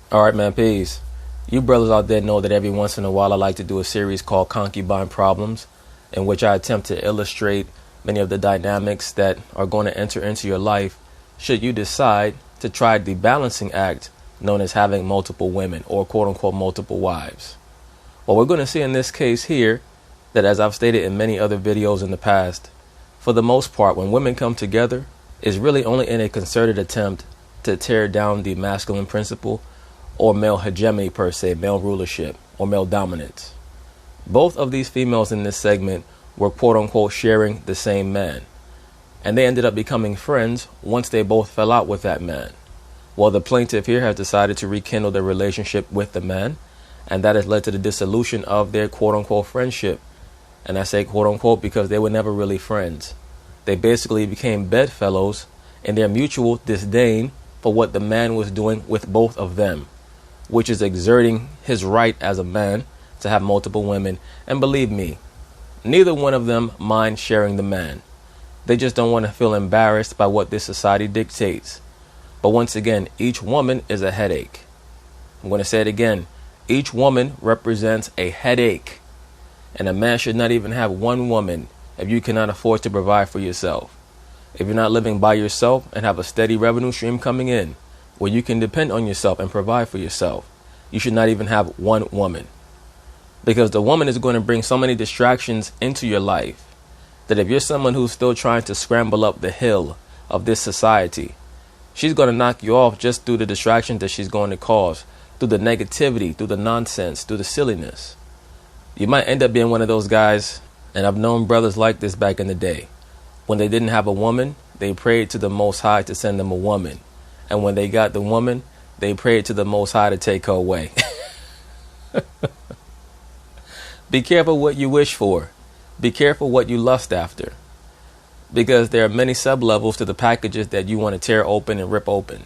Alright, man, peace. You brothers out there know that every once in a while I like to do a series called Concubine Problems, in which I attempt to illustrate many of the dynamics that are going to enter into your life should you decide to try the balancing act known as having multiple women or quote unquote multiple wives. Well, we're going to see in this case here that, as I've stated in many other videos in the past, for the most part, when women come together, is really only in a concerted attempt to tear down the masculine principle or male hegemony per se, male rulership or male dominance. Both of these females in this segment were quote unquote sharing the same man, and they ended up becoming friends once they both fell out with that man. Well, the plaintiff here has decided to rekindle their relationship with the man, and that has led to the dissolution of their quote unquote friendship. And I say quote unquote because they were never really friends. They basically became bedfellows in their mutual disdain for what the man was doing with both of them, which is exerting his right as a man to have multiple women. And believe me, neither one of them mind sharing the man. They just don't want to feel embarrassed by what this society dictates. But once again, each woman is a headache. I'm going to say it again. Each woman represents a headache. And a man should not even have one woman if you cannot afford to provide for yourself. If you're not living by yourself and have a steady revenue stream coming in where you can depend on yourself and provide for yourself, you should not even have one woman. Because the woman is going to bring so many distractions into your life that if you're someone who's still trying to scramble up the hill of this society, she's going to knock you off just through the distractions that she's going to cause, through the negativity, through the nonsense, through the silliness. You might end up being one of those guys, and I've known brothers like this back in the day. When they didn't have a woman, they prayed to the Most High to send them a woman. And when they got the woman, they prayed to the Most High to take her away. Be careful what you wish for. Be careful what you lust after. Because there are many sub-levels to the packages that you want to tear open and rip open.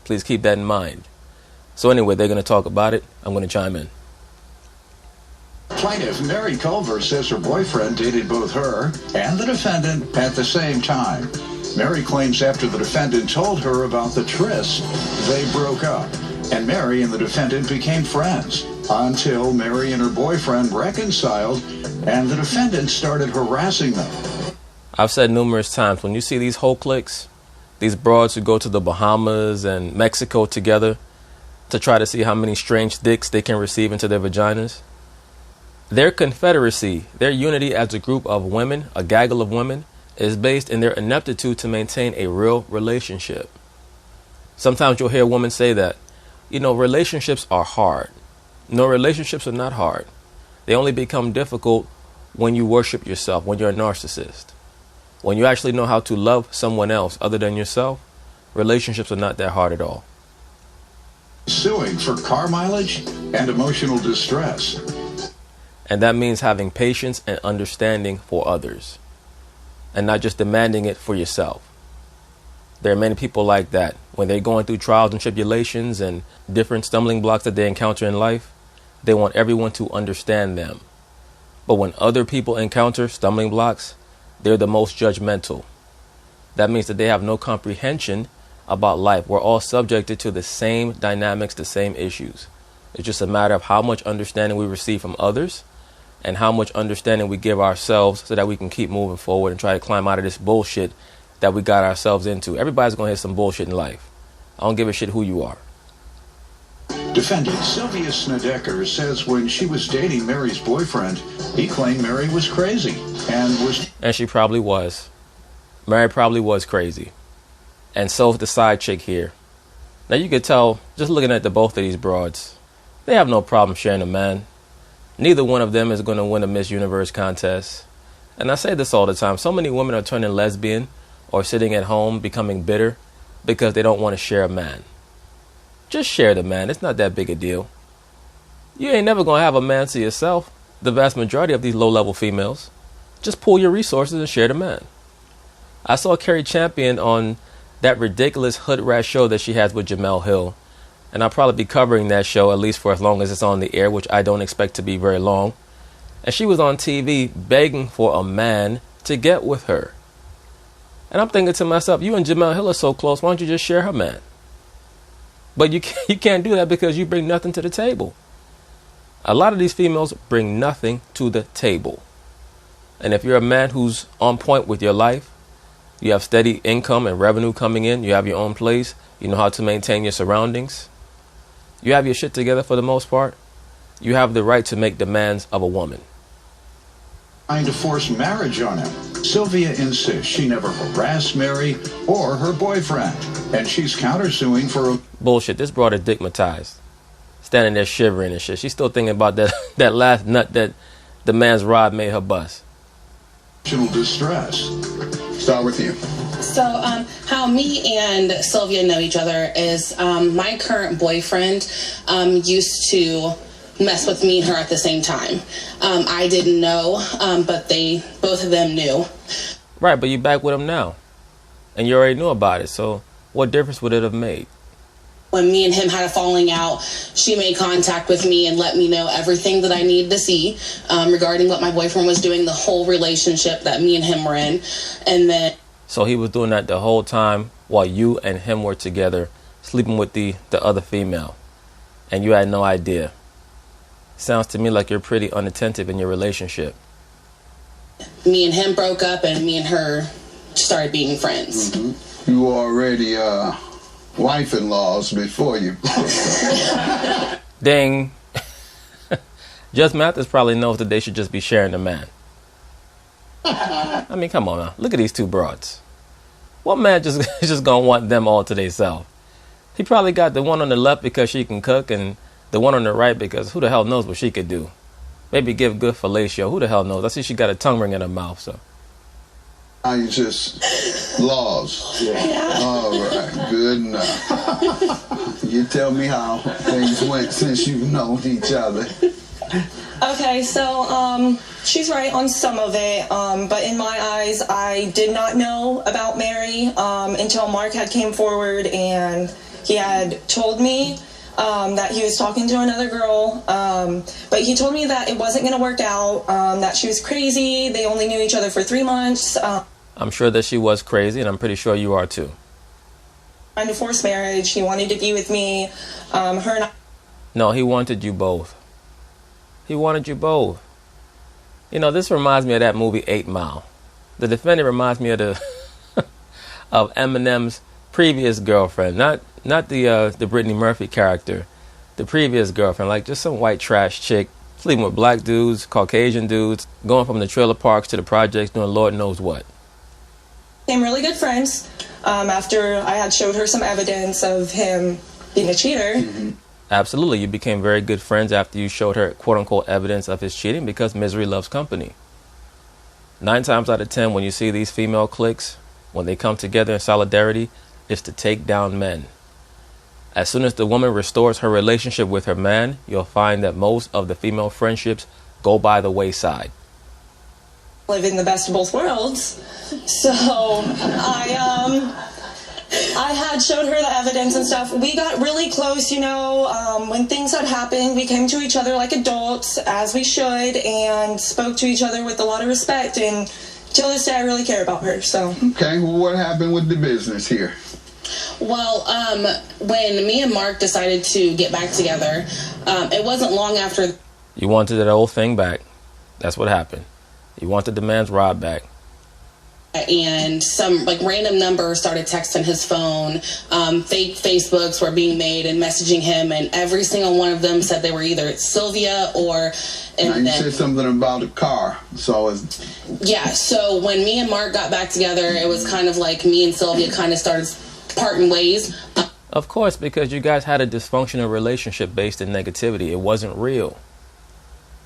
Please keep that in mind. So anyway, they're going to talk about it. I'm going to chime in. Plaintiff Mary Culver says her boyfriend dated both her and the defendant at the same time. Mary claims after the defendant told her about the tryst, they broke up, and Mary and the defendant became friends until Mary and her boyfriend reconciled and the defendant started harassing them. I've said numerous times, when you see these whole cliques, these broads who go to the Bahamas and Mexico together to try to see how many strange dicks they can receive into their vaginas, their confederacy, their unity as a group of women, a gaggle of women, is based in their ineptitude to maintain a real relationship. Sometimes you'll hear women say that, relationships are hard. No, relationships are not hard. They only become difficult when you worship yourself, when you're a narcissist. When you actually know how to love someone else other than yourself, relationships are not that hard at all. Suing for car mileage and emotional distress. And that means having patience and understanding for others, and not just demanding it for yourself. There are many people like that. When they're going through trials and tribulations and different stumbling blocks that they encounter in life, they want everyone to understand them. But when other people encounter stumbling blocks, they're the most judgmental. That means that they have no comprehension about life. We're all subjected to the same dynamics, the same issues. It's just a matter of how much understanding we receive from others and how much understanding we give ourselves so that we can keep moving forward and try to climb out of this bullshit that we got ourselves into. Everybody's going to hit some bullshit in life. I don't give a shit who you are. Defendant Sylvia Snedeker says when she was dating Mary's boyfriend, he claimed Mary was crazy and she probably was. Mary probably was crazy. And so's the side chick here. Now you could tell, just looking at both of these broads, they have no problem sharing a man. Neither one of them is going to win a Miss Universe contest. And I say this all the time. So many women are turning lesbian or sitting at home becoming bitter because they don't want to share a man. Just share the man. It's not that big a deal. You ain't never going to have a man to yourself. The vast majority of these low-level females. Just pool your resources and share the man. I saw Carrie Champion on that ridiculous hood rat show that she has with Jamel Hill. And I'll probably be covering that show at least for as long as it's on the air, which I don't expect to be very long. And she was on TV begging for a man to get with her. And I'm thinking to myself, you and Jamel Hill are so close, why don't you just share her man? But you can't do that because you bring nothing to the table. A lot of these females bring nothing to the table. And if you're a man who's on point with your life, you have steady income and revenue coming in, you have your own place, you know how to maintain your surroundings, you have your shit together for the most part, you have the right to make demands of a woman. Trying to force marriage on him. Sylvia insists she never harassed Mary or her boyfriend, and she's countersuing for a bullshit. This brought her digmatized, standing there shivering and shit. She's still thinking about that last nut that the man's rod made her bust. emotional distress. Start with you. So, how me and Sylvia know each other is my current boyfriend used to mess with me and her at the same time. I didn't know, but both of them knew. Right, but you back with him now, and you already knew about it. So, what difference would it have made? When me and him had a falling out, she made contact with me and let me know everything that I needed to see regarding what my boyfriend was doing, the whole relationship that me and him were in. And then, so he was doing that the whole time while you and him were together, sleeping with the other female, and you had no idea. Sounds to me like you're pretty unattentive in your relationship. Me and him broke up, and me and her started being friends. Mm-hmm. You were already wife-in-laws before you. Ding. Just Mathis probably knows that they should just be sharing the man. I mean, come on now. Look at these two broads. What man just gonna want them all to themselves? He probably got the one on the left because she can cook, and the one on the right because who the hell knows what she could do. Maybe give good fellatio. Who the hell knows? I see she got a tongue ring in her mouth, so. Now you just laws. Yeah. All right, good enough. You tell me how things went since you've known each other. Okay, so she's right on some of it, but in my eyes, I did not know about Mary until Mark had came forward and he had told me that he was talking to another girl, but he told me that it wasn't going to work out, that she was crazy, they only knew each other for 3 months. I'm sure that she was crazy, and I'm pretty sure you are too. Trying to force marriage, he wanted to be with me, her and I. No, he wanted you both. He wanted you both. You know, this reminds me of that movie 8 Mile. The defendant reminds me of of Eminem's previous girlfriend, not the Brittany Murphy character, the previous girlfriend, like just some white trash chick sleeping with black dudes, Caucasian dudes, going from the trailer parks to the projects, doing Lord knows what. Became really good friends after I had showed her some evidence of him being a cheater. Mm-hmm. Absolutely, you became very good friends after you showed her quote-unquote evidence of his cheating, because misery loves company. 9 times out of 10, when you see these female cliques, when they come together in solidarity, it's to take down men. As soon as the woman restores her relationship with her man, you'll find that most of the female friendships go by the wayside. Live in the best of both worlds. So I had showed her the evidence and stuff. We got really close, you know, when things had happened, we came to each other like adults, as we should, and spoke to each other with a lot of respect, and till this day I really care about her, so. Okay, well, what happened with the business here? Well, when me and Mark decided to get back together, it wasn't long after. You wanted that old thing back. That's what happened. You wanted the man's rod back. And some random number started texting his phone. Fake Facebooks were being made and messaging him, and every single one of them said they were either Sylvia or. And now you said something about a car, so yeah. So when me and Mark got back together, it was kind of like me and Sylvia kind of started parting ways. Of course, because you guys had a dysfunctional relationship based in negativity. It wasn't real.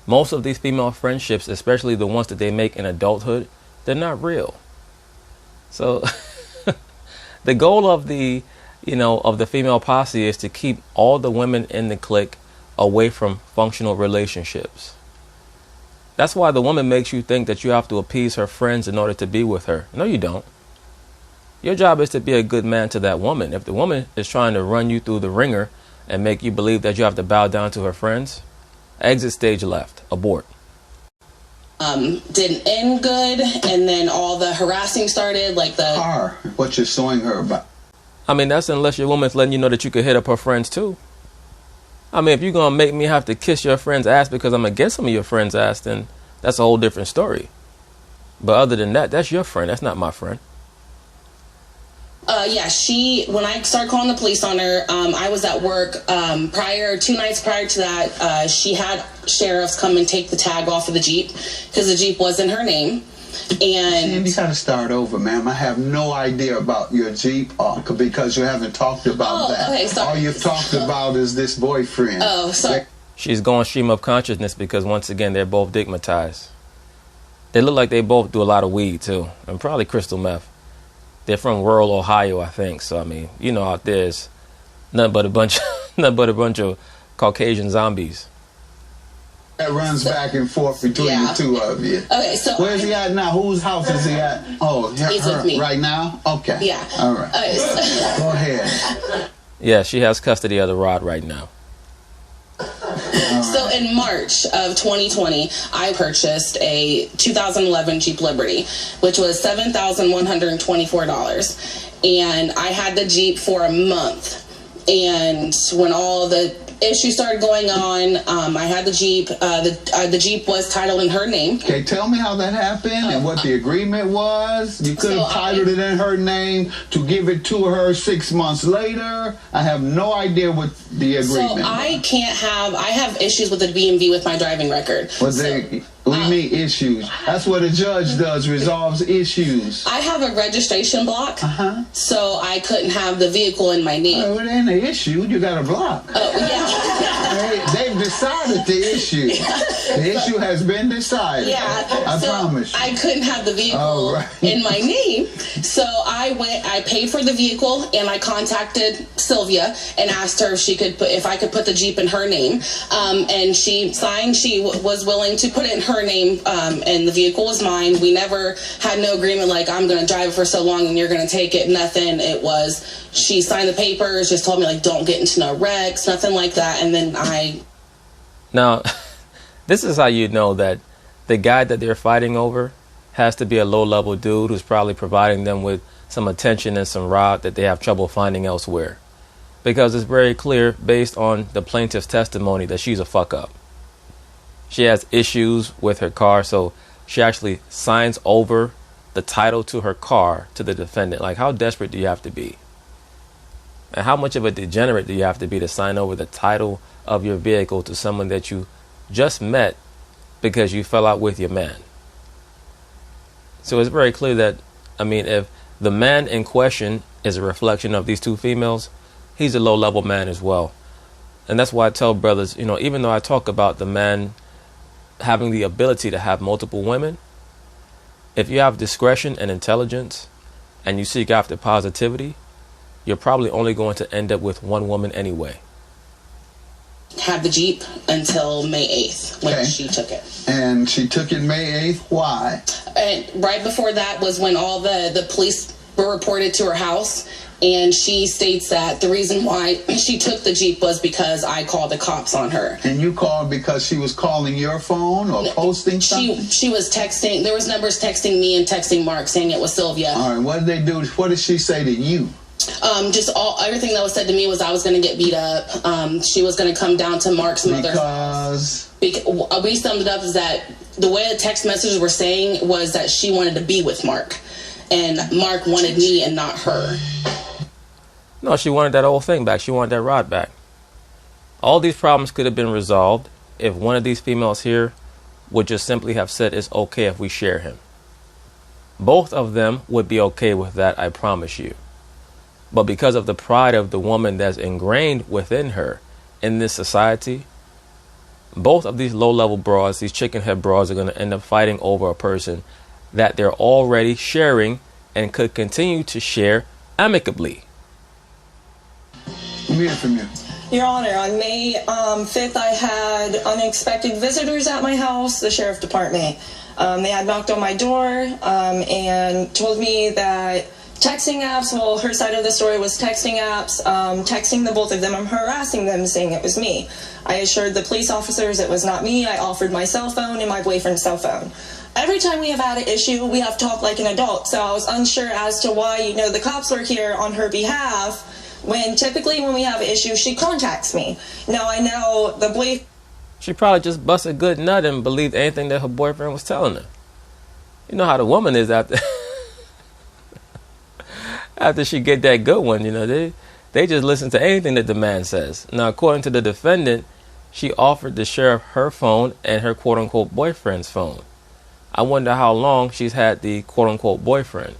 Most of these female friendships, especially the ones that they make in adulthood, they're not real. So the goal of the female posse is to keep all the women in the clique away from functional relationships. That's why the woman makes you think that you have to appease her friends in order to be with her. No, you don't. Your job is to be a good man to that woman. If the woman is trying to run you through the ringer and make you believe that you have to bow down to her friends, exit stage left, abort. Didn't end good, and then all the harassing started, like the car, what you're suing her about. I mean, that's unless your woman's letting you know that you could hit up her friends too. I mean, if you're going to make me have to kiss your friend's ass because I'm going to get some of your friend's ass, then that's a whole different story. But other than that, that's your friend. That's not my friend. Yeah, when I started calling the police on her, I was at work 2 nights prior to that. She had sheriffs come and take the tag off of the Jeep because the Jeep was in her name. And you gotta start over, ma'am. I have no idea about your Jeep because you haven't talked about that. Okay, sorry. All you've talked about is this boyfriend. Oh, sorry. She's going stream of consciousness because once again, they're both digmatized. They look like they both do a lot of weed too, and probably crystal meth. They're from rural Ohio, I think. So I mean, you know, out there's nothing but a bunch of Caucasian zombies. That runs back and forth between the two of you. Okay, so where's he at now? Whose house is he at? Oh, he's with me right now. Okay. Yeah. All right. Go ahead. Yeah, she has custody of the rod right now. So in March of 2020, I purchased a 2011 Jeep Liberty, which was $7,124. And I had the Jeep for a month. And when all the issues started going on, I had the Jeep. The Jeep was titled in her name. Okay, tell me how that happened and what the agreement was. You could have titled it in her name to give it to her 6 months later. I have no idea what the agreement was. I have issues with the BMV with my driving record. What do you mean issues? That's what a judge does, resolves issues. I have a registration block, so I couldn't have the vehicle in my name. Well, it ain't an issue. You got a block. Oh, yeah. They've decided the issue. The issue has been decided. Yeah. I promise you. I couldn't have the vehicle in my name, so I paid for the vehicle, and I contacted Sylvia and asked her if I could put the Jeep in her name, and she signed. She was willing to put it in her name, and the vehicle was mine. We never had no agreement like I'm going to drive it for so long and you're going to take it. Nothing. It was she signed the papers, just told me like don't get into no wrecks, nothing like that, and then Now, this is how you know that the guy that they're fighting over has to be a low-level dude who's probably providing them with some attention and some rod that they have trouble finding elsewhere. Because it's very clear, based on the plaintiff's testimony, that she's a fuck-up. She has issues with her car, so she actually signs over the title to her car to the defendant. Like, how desperate do you have to be? And how much of a degenerate do you have to be to sign over the title of your vehicle to someone that you just met because you fell out with your man? So it's very clear that, I mean, if the man in question is a reflection of these two females, he's a low-level man as well. And that's why I tell brothers, you know, even though I talk about the man having the ability to have multiple women, if you have discretion and intelligence and you seek after positivity, you're probably only going to end up with one woman anyway. Had the Jeep until May 8th when she took it. And she took it May 8th. Why? And right before that was when all the police were reported to her house. And she states that the reason why she took the Jeep was because I called the cops on her. And you called because she was calling your phone or posting something? She was texting. There was numbers texting me and texting Mark saying it was Sylvia. All right. What did they do? What did she say to you? Everything that was said to me was I was going to get beat up. She was going to come down to Mark's mother's house. Because we summed it up as that the way the text messages were saying was that she wanted to be with Mark. And Mark wanted me and not her. No, she wanted that old thing back. She wanted that rod back. All these problems could have been resolved if one of these females here would just simply have said it's okay if we share him. Both of them would be okay with that, I promise you. But because of the pride of the woman that's ingrained within her in this society, both of these low-level broads, these chicken head broads, are going to end up fighting over a person that they're already sharing and could continue to share amicably. Let me hear from you. Your Honor, on May 5th, I had unexpected visitors at my house, the sheriff department. They had knocked on my door and told me that texting apps, well, her side of the story was texting apps, texting the both of them and harassing them, saying it was me. I assured the police officers it was not me. I offered my cell phone and my boyfriend's cell phone. every time we have had an issue, we have talked like an adult. So I was unsure as to why, the cops were here on her behalf, when typically when we have an issue, she contacts me. Now I know the boy... She probably just busted a good nut and believed anything that her boyfriend was telling her. You know how the woman is after after she get that good one, they just listen to anything that the man says. Now, according to the defendant, she offered the sheriff her phone and her quote-unquote boyfriend's phone. I wonder how long she's had the quote-unquote boyfriend.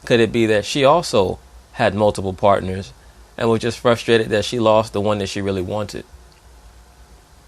Could it be that she also had multiple partners and was just frustrated that she lost the one that she really wanted?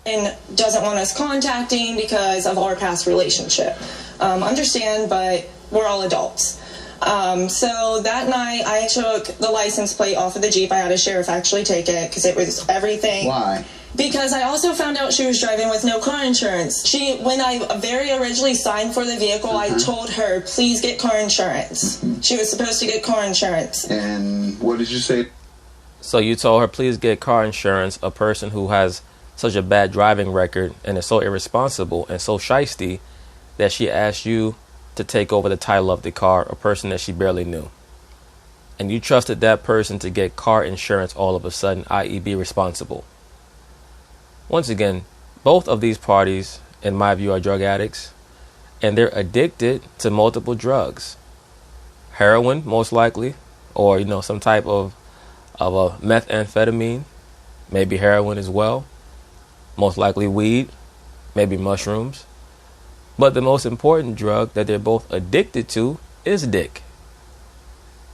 And doesn't want us contacting because of our past relationship. Understand, but we're all adults. So that night I took the license plate off of the Jeep. I had a sheriff actually take it because it was everything. Why? Because I also found out she was driving with no car insurance. When I very originally signed for the vehicle, I told her, please get car insurance. She was supposed to get car insurance. And what did you say? So you told her, please get car insurance, a person who has such a bad driving record and is so irresponsible and so shisty that she asked you to take over the title of the car, a person that she barely knew. And you trusted that person to get car insurance all of a sudden, i.e. be responsible. Once again, both of these parties, in my view, are drug addicts, and they're addicted to multiple drugs. Heroin, most likely, or, some type of a methamphetamine, maybe heroin as well, most likely weed, maybe mushrooms. But the most important drug that they're both addicted to is dick.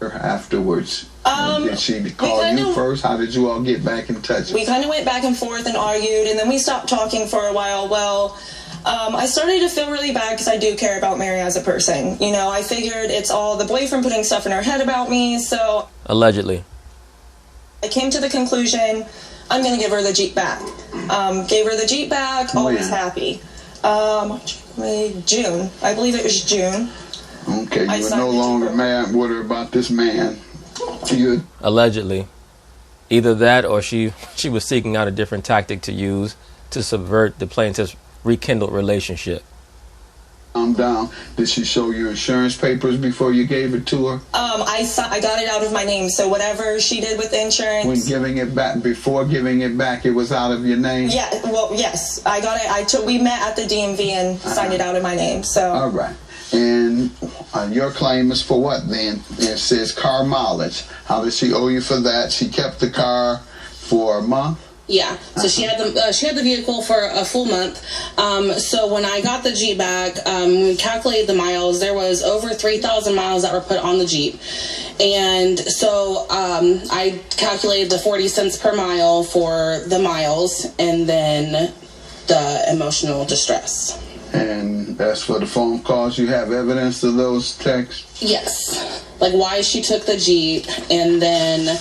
Afterwards, did she call you first? How did you all get back in touch? We kind of went back and forth and argued, and then we stopped talking for a while. Well, I started to feel really bad because I do care about Mary as a person. I figured it's all the boyfriend putting stuff in her head about me, so... Allegedly. I came to the conclusion, I'm going to give her the Jeep back. Gave her the Jeep back, always happy. June. I believe it was June. Okay, you were no longer mad with her about this man. You... Allegedly. Either that or she was seeking out a different tactic to use to subvert the plaintiff's rekindled relationship. I'm down. Did she show you insurance papers before you gave it to her? I got it out of my name, so whatever she did with the insurance... Before giving it back, it was out of your name? Yeah, well, yes. I got it. We met at the DMV and signed it out in my name, so... All right. And your claim is for what then? It says car mileage. How did she owe you for that? She kept the car for a month? Yeah, so she had the vehicle for a full month. So when I got the Jeep back, we calculated the miles. There was over 3,000 miles that were put on the Jeep. And so I calculated the 40 cents per mile for the miles and then the emotional distress. And as for the phone calls, you have evidence of those texts? Yes. Like why she took the Jeep, and then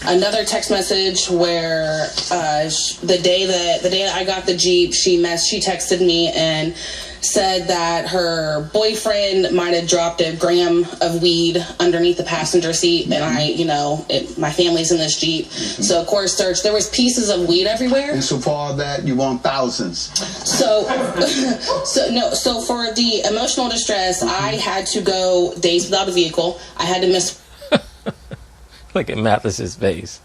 another text message where the day that I got the Jeep, she texted me and said that her boyfriend might have dropped a gram of weed underneath the passenger seat, and my family's in this Jeep, so of course there was pieces of weed everywhere. And so for all that, you want thousands. So for the emotional distress, I had to go days without a vehicle. I had to miss. Look at Mathis's face.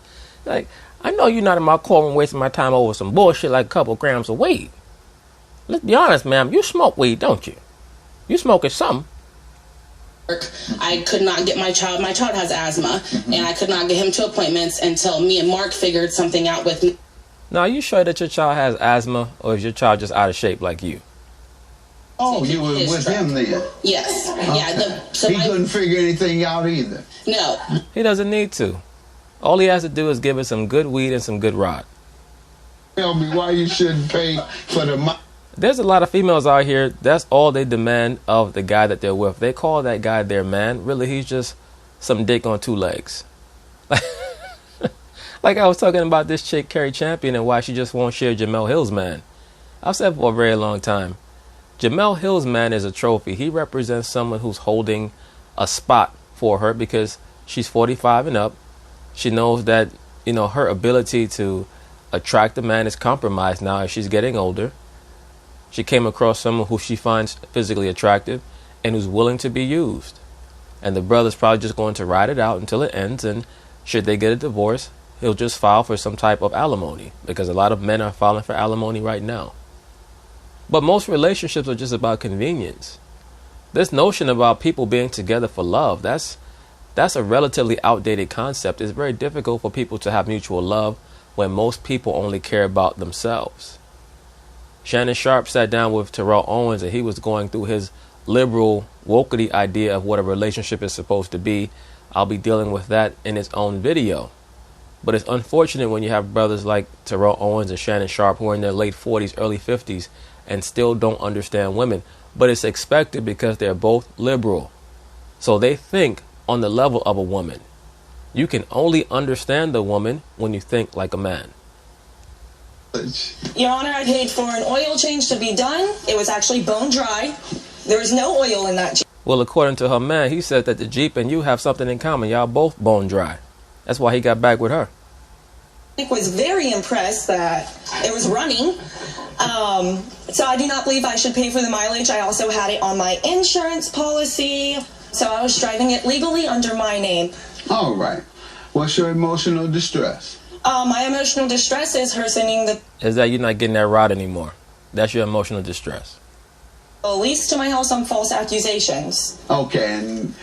Like, I know you're not in my courtroom wasting my time over some bullshit like a couple grams of weed. Let's be honest, ma'am. You smoke weed, don't you? You smoking something. I could not get my child. My child has asthma, and I could not get him to appointments until me and Mark figured something out with me. Now, are you sure that your child has asthma, or is your child just out of shape like you? Oh, you were with him then? Yes. Okay. Yeah. He couldn't figure anything out either? No. He doesn't need to. All he has to do is give us some good weed and some good rod. Tell me why you shouldn't pay for the... There's a lot of females out here, that's all they demand of the guy that they're with. They call that guy their man. Really, he's just some dick on two legs. Like I was talking about this chick, Carrie Champion, and why she just won't share Jamel Hill's man. I've said for a very long time, Jamel Hill's man is a trophy. He represents someone who's holding a spot for her because she's 45 and up. She knows that, her ability to attract a man is compromised now as she's getting older. She came across someone who she finds physically attractive and who's willing to be used. And the brother's probably just going to ride it out until it ends, and should they get a divorce, he'll just file for some type of alimony, because a lot of men are filing for alimony right now. But most relationships are just about convenience. This notion about people being together for love, that's a relatively outdated concept. It's very difficult for people to have mutual love when most people only care about themselves. Shannon Sharpe sat down with Terrell Owens, and he was going through his liberal wokey idea of what a relationship is supposed to be. I'll be dealing with that in its own video. But it's unfortunate when you have brothers like Terrell Owens and Shannon Sharpe who are in their late 40s, early 50s, and still don't understand women. But it's expected because they're both liberal. So they think on the level of a woman. You can only understand a woman when you think like a man. Your Honor, I paid for an oil change to be done. It was actually bone dry. There was no oil in that Jeep. Well, according to her man, he said that the Jeep and you have something in common. Y'all both bone dry. That's why he got back with her. I was very impressed that it was running. So I do not believe I should pay for the mileage. I also had it on my insurance policy. So I was driving it legally under my name. All right. What's your emotional distress? My emotional distress is her sending the Is that you're not getting that ride anymore? That's your emotional distress. police to my house on false accusations. Okay, and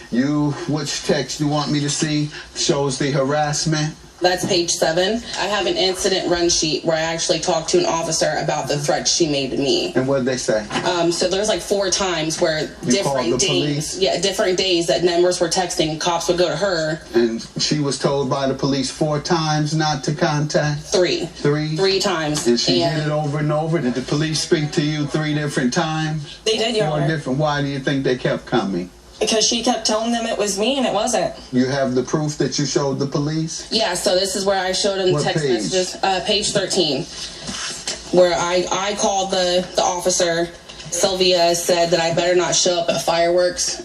which text you want me to see shows the harassment? That's page 7. I have an incident run sheet where I actually talked to an officer about the threats she made to me. And what did they say? So there's like 4 times where You called different the days, police? different days that numbers were texting, cops would go to her. And she was told by the police 4 times not to contact? 3. 3? 3 times. And she did it over and over? Did the police speak to you 3 different times? They did, Your 4 Honor. different. Why do you think they kept coming? Because she kept telling them it was me and it wasn't. You have the proof that you showed the police? Yeah, so this is where I showed him the What text page? messages. Page 13, where I called the officer. Sylvia said that I better not show up at fireworks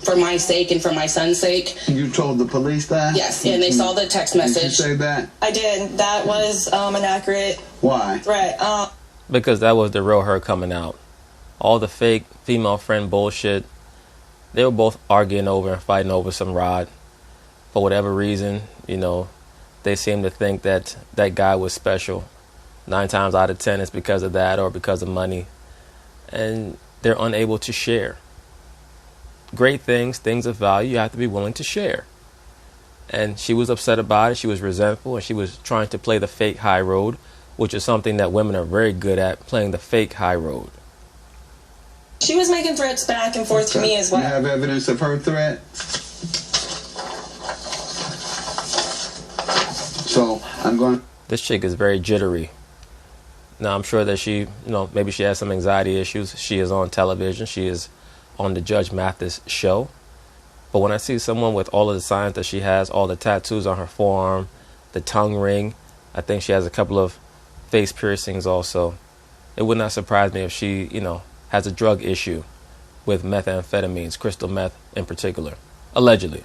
for my sake and for my son's sake. You told the police that? Yes, and they saw the text Did you message. say that? I did. That was an accurate Why? threat. Because that was the real her coming out. All the fake female friend bullshit. They were both arguing over and fighting over some rod. For whatever reason, they seem to think that that guy was special. 9 times out of 10 it's because of that or because of money. And they're unable to share. Great things of value, you have to be willing to share. And she was upset about it. She was resentful, and she was trying to play the fake high road, which is something that women are very good at, playing the fake high road. She was making threats back and forth to me as well. You have evidence of her threat? So I'm going. This chick is very jittery. Now, I'm sure that she, maybe she has some anxiety issues. She is on television. She is on the Judge Mathis show. But when I see someone with all of the signs that she has, all the tattoos on her forearm, the tongue ring, I think she has a couple of face piercings also. It would not surprise me if she, has a drug issue with methamphetamines, crystal meth in particular, allegedly.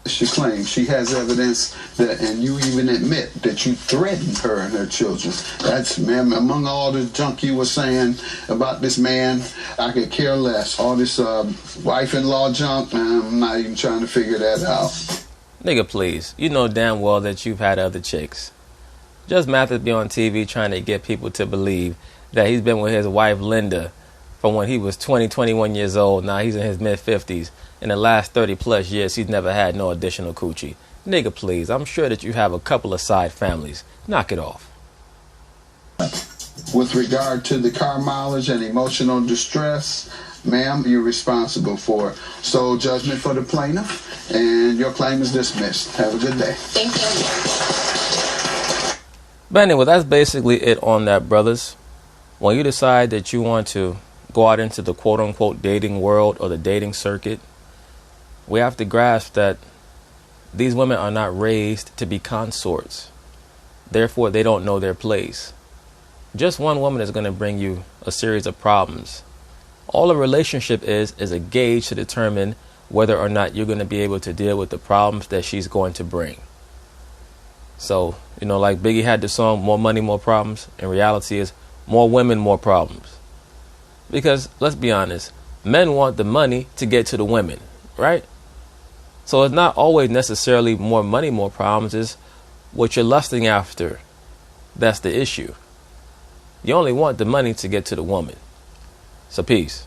She claims she has evidence that, and you even admit that you threatened her and her children. That's, man, among all the junk you were saying about this man, I could care less. All this wife-in-law junk, man, I'm not even trying to figure that out. Nigga, please. You know damn well that you've had other chicks. Just Mathis be on TV trying to get people to believe that he's been with his wife, Linda, from when he was 20, 21 years old. Now he's in his mid-50s. In the last 30-plus years, he's never had no additional coochie. Nigga, please. I'm sure that you have a couple of side families. Knock it off. With regard to the car mileage and emotional distress, ma'am, you're responsible for it. So judgment for the plaintiff, and your claim is dismissed. Have a good day. Thank you. But anyway, that's basically it on that, brothers. When you decide that you want to go out into the quote-unquote dating world or the dating circuit, we have to grasp that these women are not raised to be consorts. Therefore, they don't know their place. Just one woman is going to bring you a series of problems. All a relationship is a gauge to determine whether or not you're going to be able to deal with the problems that she's going to bring. So, like Biggie had the song, More Money, More Problems. In reality is More women, more problems. Because let's be honest, men want the money to get to the women, right? So it's not always necessarily more money, more problems. It's what you're lusting after. That's the issue. You only want the money to get to the woman. So peace.